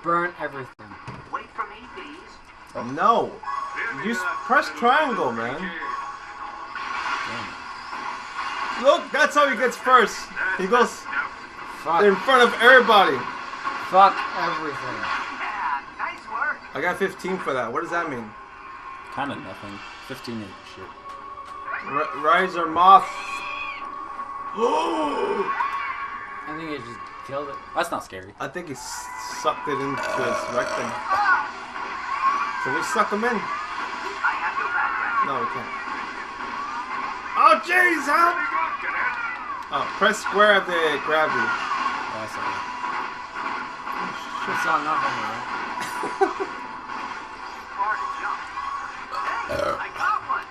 Burn everything. Wait for me, please. Oh. No. You press triangle, man. Look, that's how he gets first. He goes in front of everybody. Fuck everything. Yeah, nice work. I got 15 for that. What does that mean? Kind of nothing. 15 ain't shit. Rise or moth. I think he just killed it. That's not scary. I think he sucked it into his rectum. So we suck him in. I have your back, Ratchet. No, we can't. Oh, jeez, help! Oh, press square if they grab you. That's all right. She saw nothing, right? Hard to jump. Hey, I got one.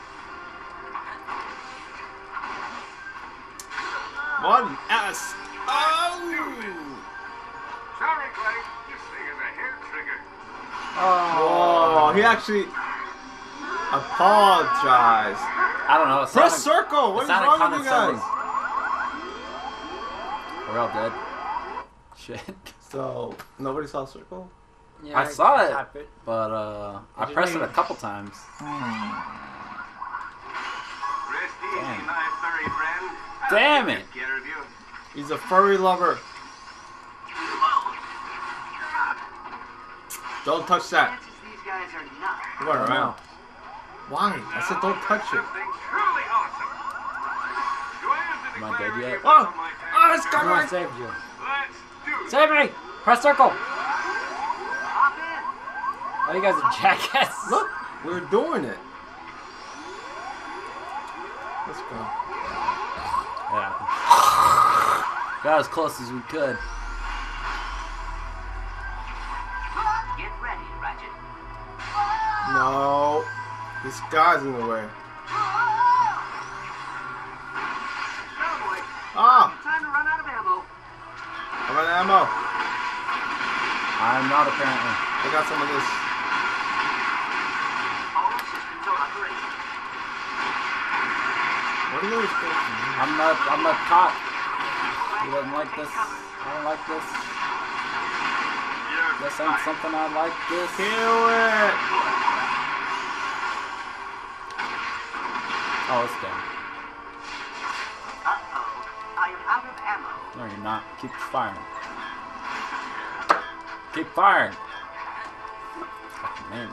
One S. Oh! Sorry, Clank. This thing is a hair trigger. Oh, he actually apologized. I don't know. It Press sounded, circle. What is sounded wrong with you guys? condescending. We're all dead. Shit. So nobody saw circle. Yeah, I saw it, tap it. but I pressed it a couple times. Rest easy, Damn. my furry friend. Damn it! Take care of you. He's a furry lover. Don't touch that. Chances these guys are nuts. You went around. Why? I said don't touch it. Something truly awesome. Do I have to Am I declare dead yet? you Oh! on my Oh, it's Come on, coming! saved you. Let's do this. Save me! Press circle! Hop in. Oh, you guys are jackasses. Look, we're doing it. Let's go. Yeah. Got as close as we could. Get ready, Ratchet. No. This guy's in the way. Cowboy, Ah! time to run out of ammo. I'm out of ammo. I'm not apparently. I got some of this. All systems are operational. What are those things? I'm a cop. He doesn't like this. I don't like this. This ain't something I like this. Kill it! Oh, it's dead. Uh-oh. I am out of ammo. No, you're not. Keep firing. Keep firing. Fucking man.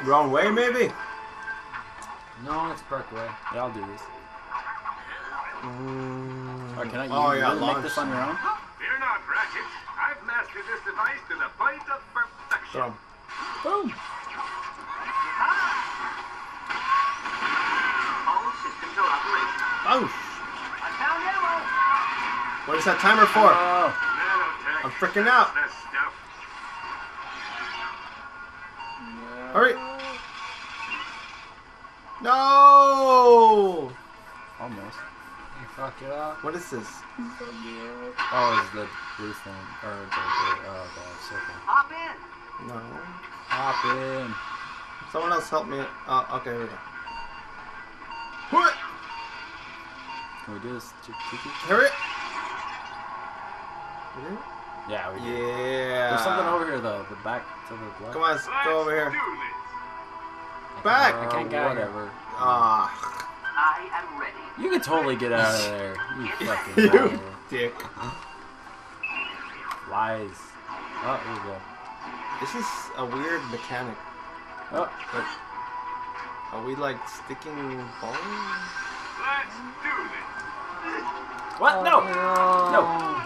Wrong way, maybe? No, it's Perkway. Yeah, I'll do this. Or can I? You Oh, yeah, really make launch. this on your own? Fear not, Ratchet. I've mastered this device to the point of perfection. Throw 'em. Boom. All systems are operational. Oh! I found ammo. What is that timer for? Oh. Nanotech. I'm freaking out. This stuff. Hurry! No! Almost. You fucked it up. What is this? Oh, it's the blue thing. Or the circle. Hop in. No. Hop in. Someone else help me. Oh, okay, here we go. What? Can we do this? Hurry! Yeah, we do. Yeah. There's something over here though. The back to the left. Come on, let's go over here. Do this. Back! I can't get out here. whatever. Ah. I am ready. You can totally get out of there. You fucking You liar. dick. Lies. Oh, here we go. This is a weird mechanic. Oh, Like, are we like sticking balls? Let's do this. what? No. No.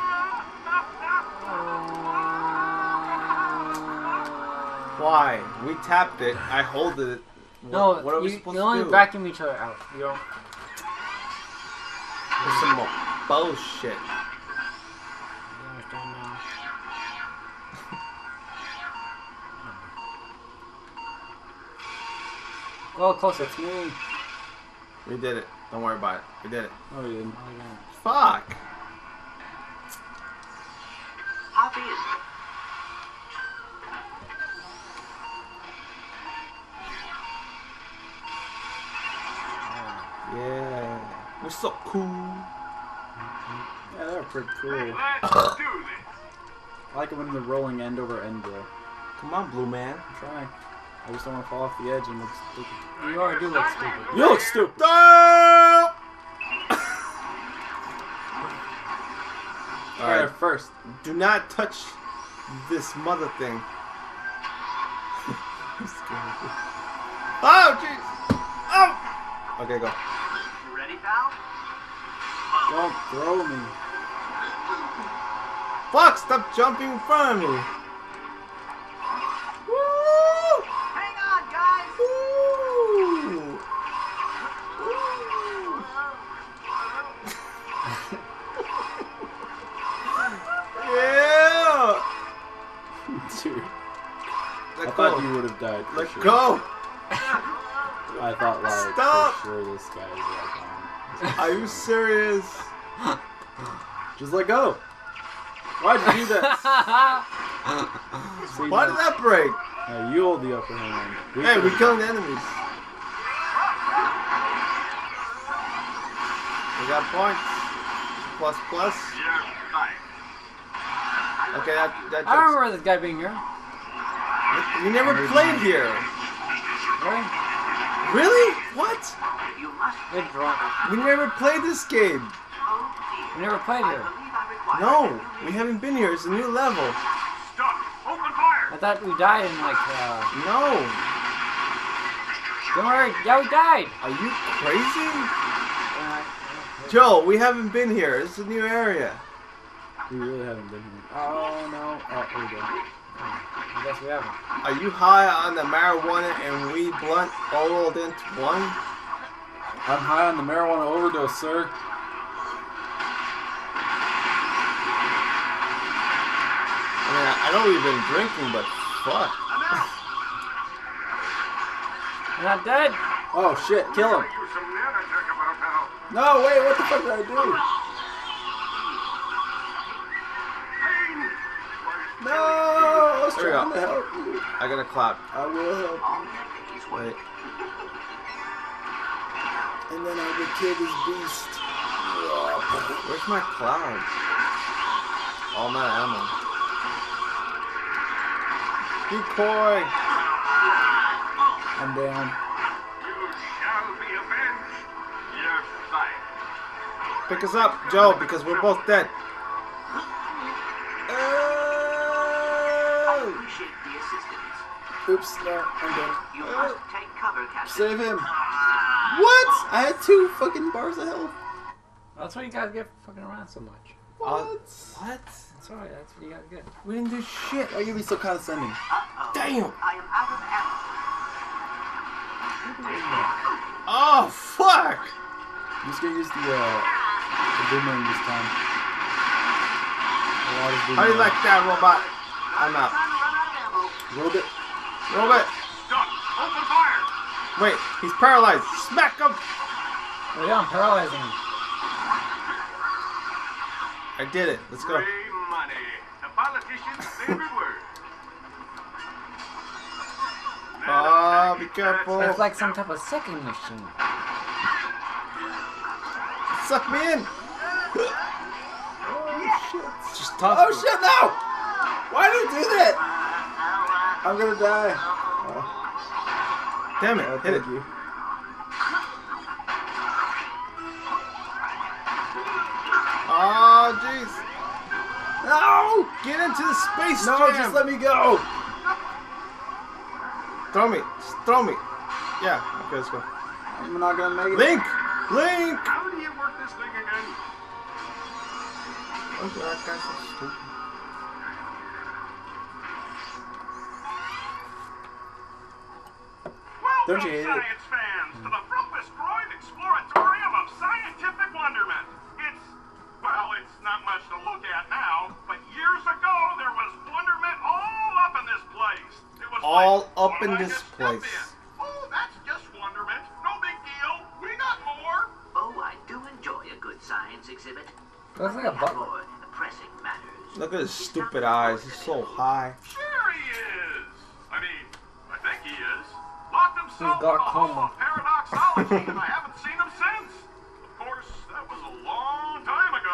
Why? We tapped it. I hold it. No, What are we you supposed only to do? vacuum each other out. You don't. There's some more bullshit. You understand now? Go closer. It's me. We did it. Don't worry about it. We did it. Oh, you didn't. Fuck. Hop in. Yeah. We're so cool. Yeah, there are pretty cool. Let's do this. I like it when they're rolling end over end, bro. Come on, Blue Man. I'm trying. I just don't want to fall off the edge and look stupid. You already do look stupid. You look stupid. No! Alright, first. Do not touch this mother thing. Oh, jeez! Oh! Okay, go. You ready, pal? Don't throw me. Fuck! Stop jumping in front of me. Woo! Hang on, guys. Woo! Yeah! Dude. Let I go. thought you would have died. For Let sure. go! I thought, like, Stop! for sure this guy is like, Are you serious? just let go. Why'd you do that? See, Why did that break? you hold the upper hand. Hey, we're killing the enemies. We got points. Plus, plus. You're fine. Okay, that I don't remember this guy being here. we never played here. Really? Really? What? You must. Good drunk. We never played this game. Oh, dear. We never played I here. believe I require No, a new we haven't been here. It's a new level. Stop. Open fire. I thought we died in like, No. don't worry. Yeah, we died. Are you crazy? Joe, we haven't been here. It's a new area. We really haven't been here. Oh, no. Oh, here we go. I guess we haven't. Are you high on the marijuana and weed blunt all rolled into one? I'm high on the marijuana overdose, sir. I mean, I know we've been drinking, but fuck. You're not dead. Oh, shit. Kill him. You some nanotech about now. No, wait. What the fuck did I do? Pain. No. I was There we trying go. to help you. I got a clap. I will help you. All techniques work. Wait. And then I would kill this beast. Where's my cloud? All my ammo. Decoy! I'm down. You shall be avenged. You're fine. Pick us up, Joe, because we're both dead. I Oh! appreciate the assistance. Oops, no, I'm dead. You must take cover, Captain. Save him. What? I had 2 fucking bars of health. That's why you guys get fucking around so much. What? That's right, that's what you guys get. We didn't do shit. Why you be so condescending? Uh-oh. Damn. I am out of ammo. Oh, fuck! I'm just gonna use the boomerang this time. A lot of How do you like that, robot? I'm out. Time to run out of ammo. Robot. Robot! Stop. Open fire. Wait, he's paralyzed. Smack him! Oh yeah, I'm paralyzing him. I did it. Let's go. Free money. The politician's favorite word. Oh, be careful. It's like some type of sucking machine. Suck me in. Oh shit. Just toss Oh me. shit, no! Why do you do that? I'm gonna die. Damn it. Hit it. Thank you. Oh, jeez. No! Get into the space No, jam. just let me go! Throw me. Just throw me. Yeah. Okay, let's go. I'm not gonna make it. Link! Link! How do you work this thing again? Oh, that guy's so stupid. Don't Welcome, you hate it? science fans, to the Frumpus-Groyd Exploratorium of Scientific Wonderment. It's not much to look at now, but years ago there was wonderment all up in this place. It was All like, up what in I this just stepped place. in. Oh, that's just wonderment. No big deal. We got more. Oh, I do enjoy a good science exhibit. Looks like a We have butler. more pressing matters. Look at his stupid eyes. He's so high. Sure he is. I mean, I think he is. Locked himself in the glaucoma. hall of paradoxology, and I haven't seen him since. Of course, that was a long time ago.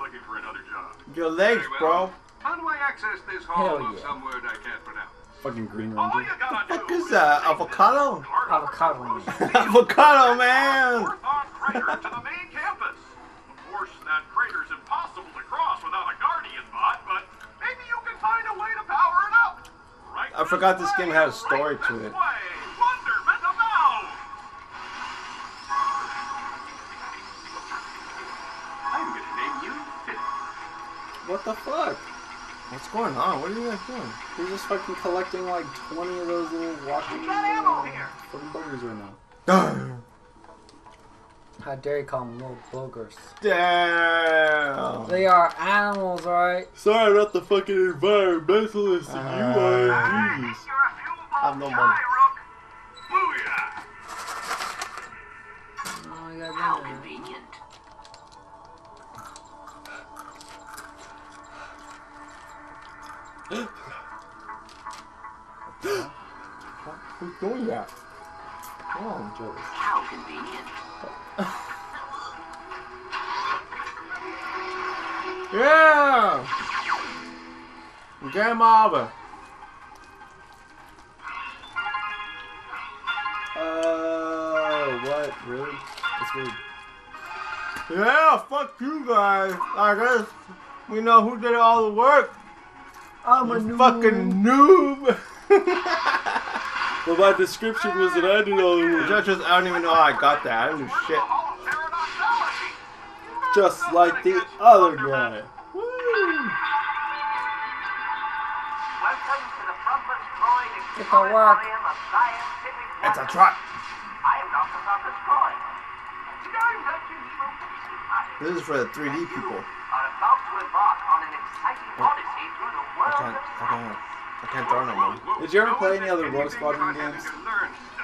looking for another job. Your legs, bro. How do I access this hall Hell of yeah. some word I can't pronounce? Fucking Green All Ranger. you gotta What do is that? Avocado? Avocado Man. Avocado, man! northbound crater to the main campus. Of course, that crater's impossible to cross without a guardian bot, but maybe you can find a way to power it up. Right I forgot this game had a way, story right to this it. way. Wonderment abound. I'm gonna name you Phil. What the fuck? What's going on? What are you guys doing? We're just fucking collecting like 20 of those little walking got ammo here. fucking buggers right now. How dare you call them little boogers? Damn! They are animals, alright? Sorry, I'm not the fucking environmentalist that you are. Jesus. You're a fuel I have no guy, money. Rook. Booyah! Oh, I got How that. convenient. Who's doing that? Oh, I'm jealous. How convenient. Yeah! Game over. What? Really? That's weird. Yeah, fuck you guys. I guess we know who did all the work. I'm a You noob. fucking noob. Well, my description was that I did all the work. Judges, I don't even know how I got that. I didn't do shit. Just like the other guy. Woo! Welcome to the Frumpus Freud Get to work. Exploratorium of Scientific It's a Wonder. trap. I am Dr. Frumpus Freud. Today, Dr. This is for the 3D people. are about to embark on an exciting odyssey through the world of science. I can't throw no more. Did you ever play any other Rogue Squadron games?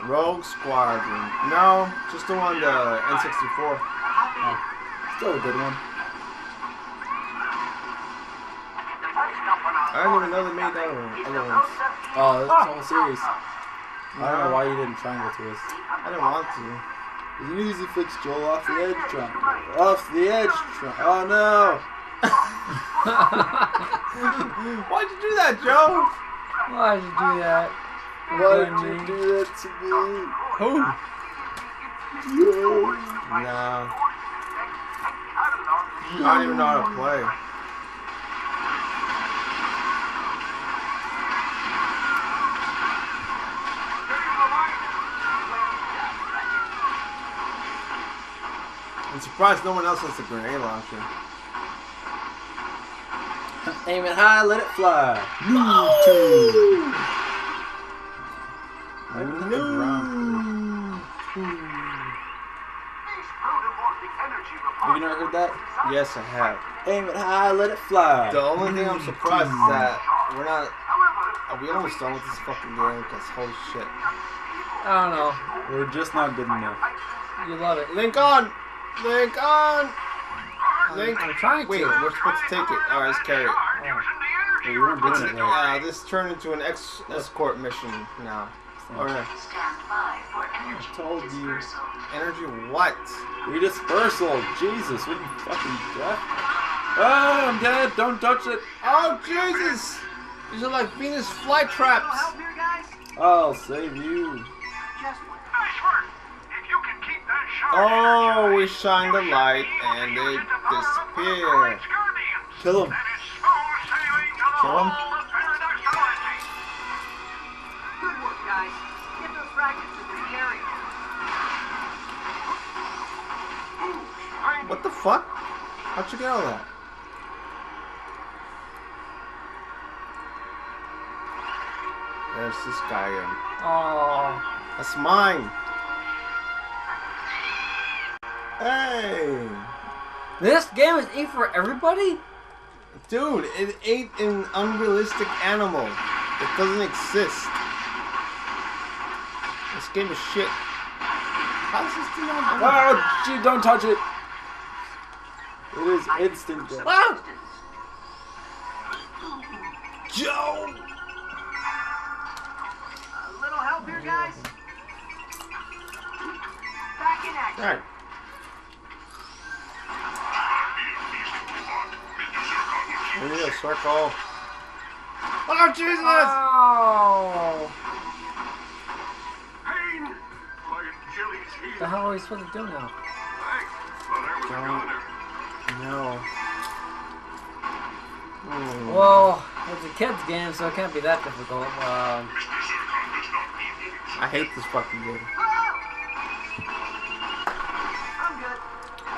Rogue Squadron. No, just the one, the N64. Still a good one. I didn't even know they made that one. Other ones. Oh, that's the whole series. I don't know why you didn't triangle to us. I didn't want to. You easy fix Joel off the edge triangle. Off the edge triangle. Oh no! Why'd you do that, Joe? Why'd you do that? Why did you do that to me? Who? You. Nah. I don't even know how to play. I'm surprised no one else has a grenade launcher. Aim it high, let it fly. Aim it at the ground. Have you never heard that? Yes, I have. Aim it high, let it fly. The only thing I'm surprised is that we're not. Are we almost done with this fucking game? Because holy shit. I don't know. We're just not good enough. You love it. Link on! Link on! Link. I'm trying to. Wait, we're supposed to take it. Alright, let's carry it. Well, you weren't doing it right. This turned into an escort mission now. Alright. Stand by for energy told you. dispersal. Energy what? Redispersal. Jesus, what are you fucking deaf? Oh, I'm dead. Don't touch it. Oh, Jesus! These are like Venus flytraps. Help here, guys? I'll save you. Just one. Nice work. If you can keep that shot Oh, we shine the light and they disappear. Kill him. Kill him? Good work, guys. Get those fragments into the carrier. What the fuck? How'd you get all that? There's this guy again. Oh. That's mine. Hey! This game is aimed for everybody? Dude, it ate an unrealistic animal that doesn't exist. This game is shit. How does this thing not Oh, gee, don't touch it. It is instant death. Ah! Joe! A little help here, guys? Back in action. Alright. We need a circle. Oh, Jesus! Oh! Pain! My Achilles heel. The hell are we supposed to do now? Thanks. Thought I was a goner. No. Mm. Well, it's a kid's game, so it can't be that difficult. I hate this fucking game. I'm good.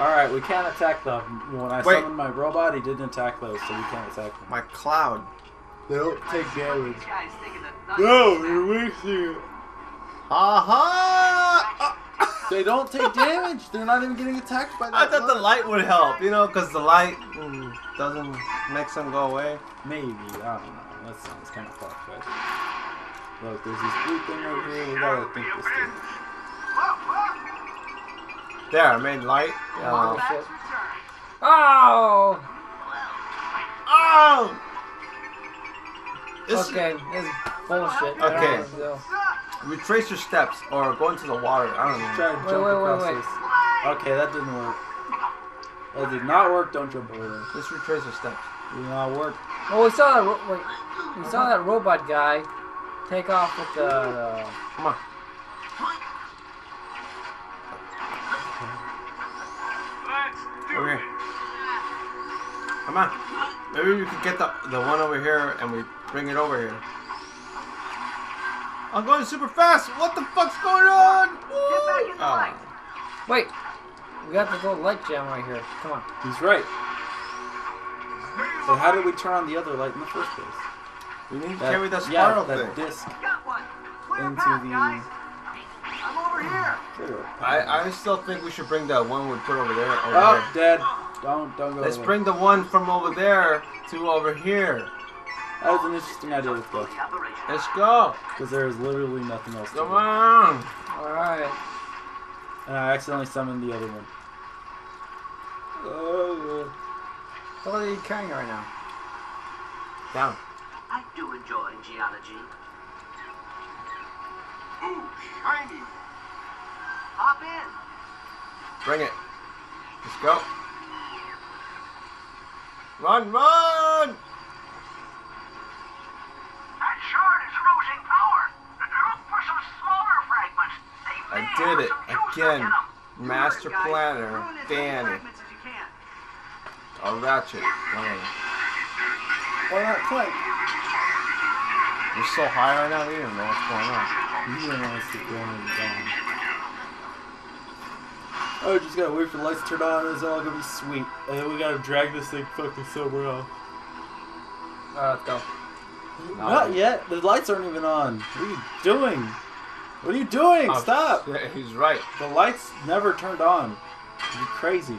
Alright, we can't attack them. When I Wait. summoned my robot, he didn't attack those, so we can't attack them. My cloud. They don't take damage. These guys thinking that No, you're wasting it. Aha! They don't take damage. They're not even getting attacked by that. I thought the light would help, you know, because the light doesn't make them go away. Maybe. I don't know. That sounds kind of far-fetched. Look, there's this blue thing over here. We gotta think this through. There, I made light. Oh, Backs shit. return. Oh! Oh! This Okay, this is bullshit. I don't Okay. know what to do. retrace your steps or go into the water. I don't know. Try to jump across wait. this. Okay, that didn't work. That did not work. Don't jump over there. Just retrace your steps. Did not work. Well, we saw that. We saw that robot guy take off with the. Come on. Let's do Okay. it. Come on. Maybe we could get the one over here and we bring it over here. I'm going super fast. What the fuck's going on? Get back in the light. Wait, we got this little light jam right here. Come on. He's right. So how did we turn on the other light in the first place? We need to That- carry that yeah, spiral that thing. disc Got one. Clear into path, the. guys. I'm over here. I still think we should bring the one we put over there. Over Oh, there. Dad! Don't go. Let's there. bring the one from over there to over here. That was an interesting idea. Let's go. The operation. Let's go. Because there is literally nothing else to Come do. on. Alright. And I accidentally summoned the other one. Oh, So what are you carrying right now? Down. I do enjoy geology. Ooh, shiny. Hop in. Bring it. Let's go. Run, run! That shard is losing power. Look for some smaller fragments. They I may did have it some juice again. in 'em. Master Guys, Planner, ruin as many Danny, fragments as you can. or Ratchet. Whatever. why not Clank? We're so high right now, we don't know what's going on. You don't want us to go on down. Oh, just gotta wait for the lights to turn on. It's all gonna be sweet. And then we gotta drag this thing fucking somewhere else. Alright, let's go. Not yet. The lights aren't even on. What are you doing? What are you doing? Oh, Stop! yeah, he's right. The lights never turned on. You're crazy.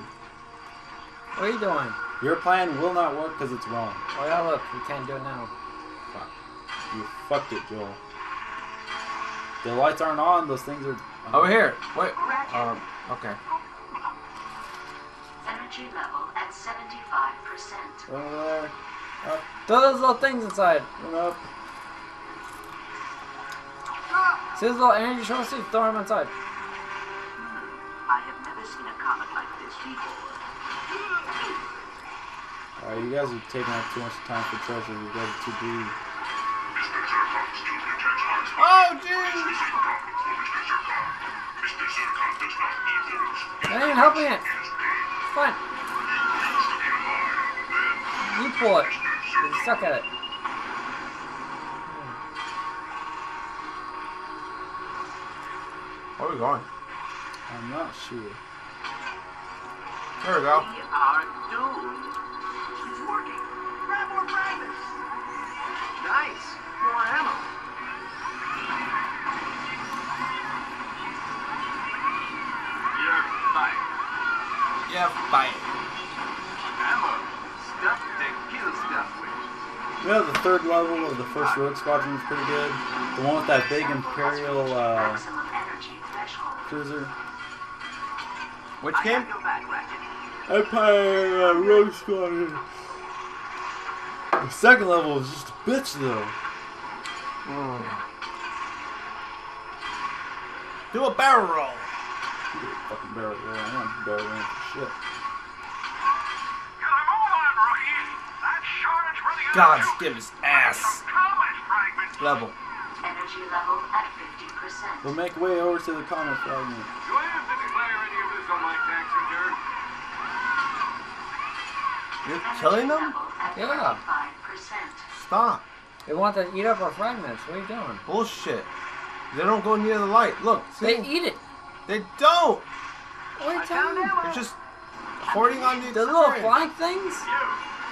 What are you doing? Your plan will not work because it's wrong. Oh yeah, look, we can't do it now. Fuck. You fucked it, Joel. The lights aren't on. Those things are. Over here. Wait. Okay. Energy level at 75%. Over there. Up Throw those little things inside. and up. See those little energy sources? Throw them inside. I have never seen a comet like this before. Alright, you guys are taking up too much time for treasure. You guys are too greedy. Oh, jeez! I ain't helping it. Fine. You pull it. You suck at it. Where are we going? I'm not sure. There we go. We are doomed. It's working. Grab more fragments. Nice. More ammo. You're fine. Yeah, fine. Ammo. Stuff to kill stuff with. You know, the third level of the first Rogue Squadron is pretty good. The one with that big Imperial Maximum energy threshold. cruiser. Which I game? have your back, Ratchet. Empire Rogue Squadron. The second level is just a bitch, though. Do a barrel roll. You get a fucking barrel roll. I want barrel roll for shit. Get a move on, rookie. That shard God, this game is ass. Level. Energy level at 50%. We'll make way over to the comet fragment. Do I have to declare any of this on my tax return? You're killing them? Level at Yeah. 25%. Stop. They want to eat up our fragments. What are you doing? Bullshit. They don't go near the light. Look, see? They eat it. They don't. What are you telling me? They're just hoarding on the The little experience. flying things? You,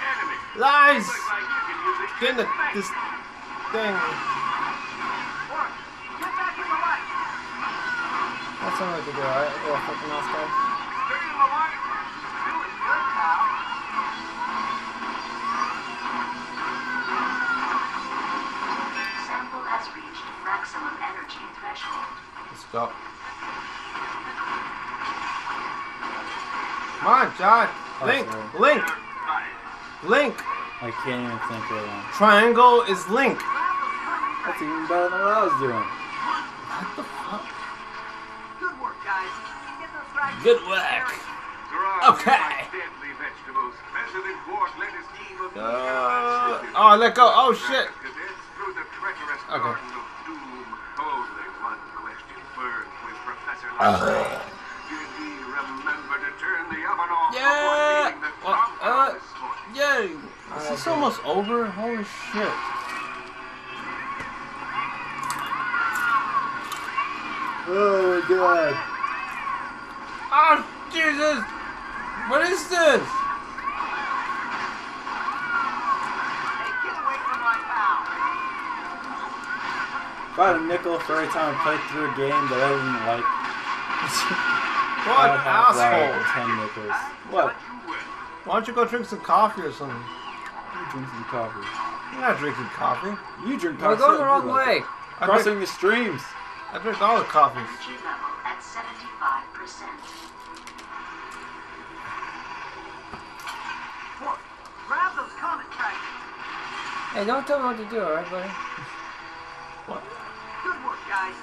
enemy. Lies. Looks like you can use it. Get in this thing. Look, get back in the light. That's something we could do, alright? Little fucking mouse guy. Stay in the light. Doing good, pal. Sample has reached maximum energy threshold. Let's go. Come on, John. Link. sorry. Link. Link. I can't even think right now. Triangle is Link. That's even better than what I was doing. Good work, guys. Get those fragments. Good work. Okay. Deadly vegetables. President Borg led his team of Oh, let go. Oh, shit. cadets through the treacherous Okay. garden of doom. Only one question burned with Professor Layton. Did he remember to turn the oven off Yeah. before leaving the Well, compound this morning? Yay. Is this almost over? Holy shit. Oh my god. Oh, Jesus. What is this? Hey, get away from my pal. If I had a nickel for every time I played through a game that I didn't like, What I would have asshole. like 10 nickels. What? Why don't you go drink some coffee or something? You drink some coffee. You're not drinking coffee. You drink We're coffee. going the too, wrong you like way. it. Crossing the streams. I drink all the coffees. Energy level at 75%. Look, grab those comet fragments. Hey, don't tell me what to do, alright, buddy? Good work, guys.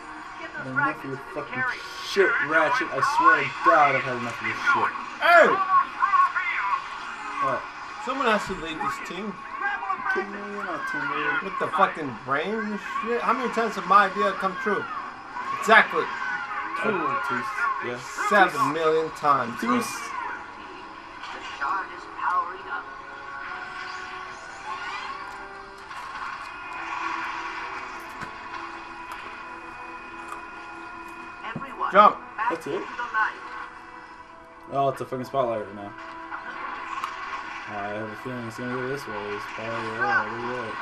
Get those Enough of your fragments to the fucking carrier. shit, Ratchet. I swear to God, I've had enough of this shit. Hey! What? Someone has to lead this team. Grab more Kidding fragments. me? You're not Tim Reader. With the fucking brain and shit. How many times have my idea come true? Exactly. Yes. 7 million times. The shard is powering up. Everyone, Jump. back That's it? into the light. Oh, it's a fucking spotlight right now. I have a feeling it's gonna go this way. It's probably look at it.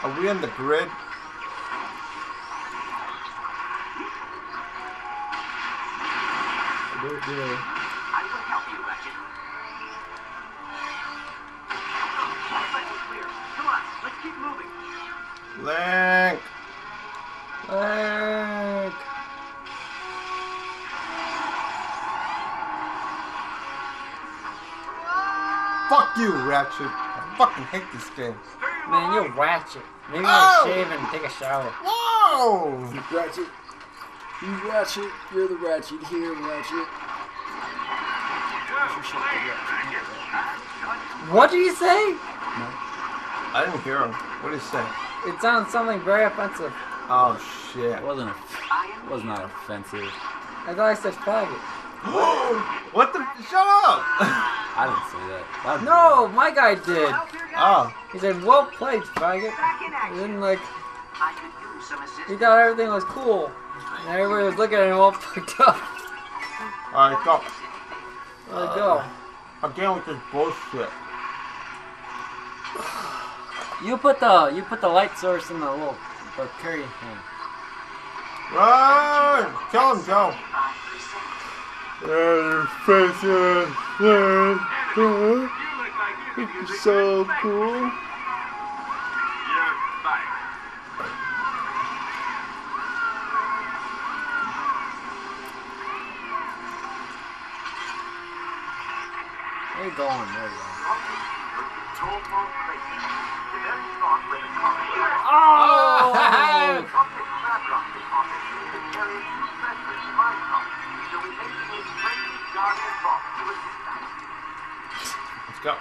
Are we in the grid? Good deal. I will help you, Ratchet. Looks like we're clear. Come on, let's keep moving. Link. Link. Fuck you, Ratchet. I fucking hate this game. Man, you're Ratchet. Maybe Oh! you shave and take a shower. Whoa! Ratchet. You Ratchet. You're the Ratchet here, Ratchet. What did you say? I didn't hear him. What did he say? It sounds something very offensive. Oh shit. It wasn't. It was not offensive. I thought I said faggot. What the? Shut up! I didn't say that. That'd be No, my guy did. Help here, guys. Oh. He said, well played, faggot. Back in And action. then, like, I could use some he assistance. thought everything was cool. And everybody was looking at him all fucked up. Alright, go. Where'd it go? Again with this bullshit. You put the light source in the little carry thing. Run! Kill him, Joe. 5%. It's So cool. You're fired. Where you going? There you go. Control point placement. The very spot where the comet Oh! Object Fabrock deposit is carried Go.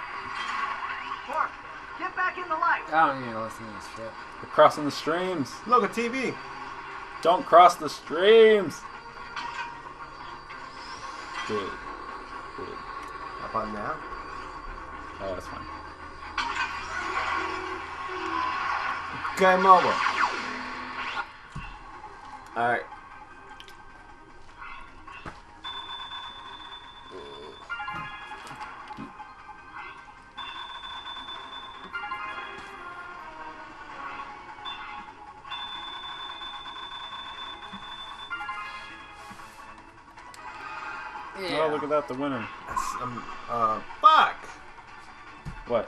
Mark, get back in the light. I don't need to listen to this shit. We're crossing the streams. Look at TV. Don't cross the streams. Good. Good. How about now? Oh, that's fine. Game over. Alright. Yeah. Oh, look at that, the winner. Fuck! What?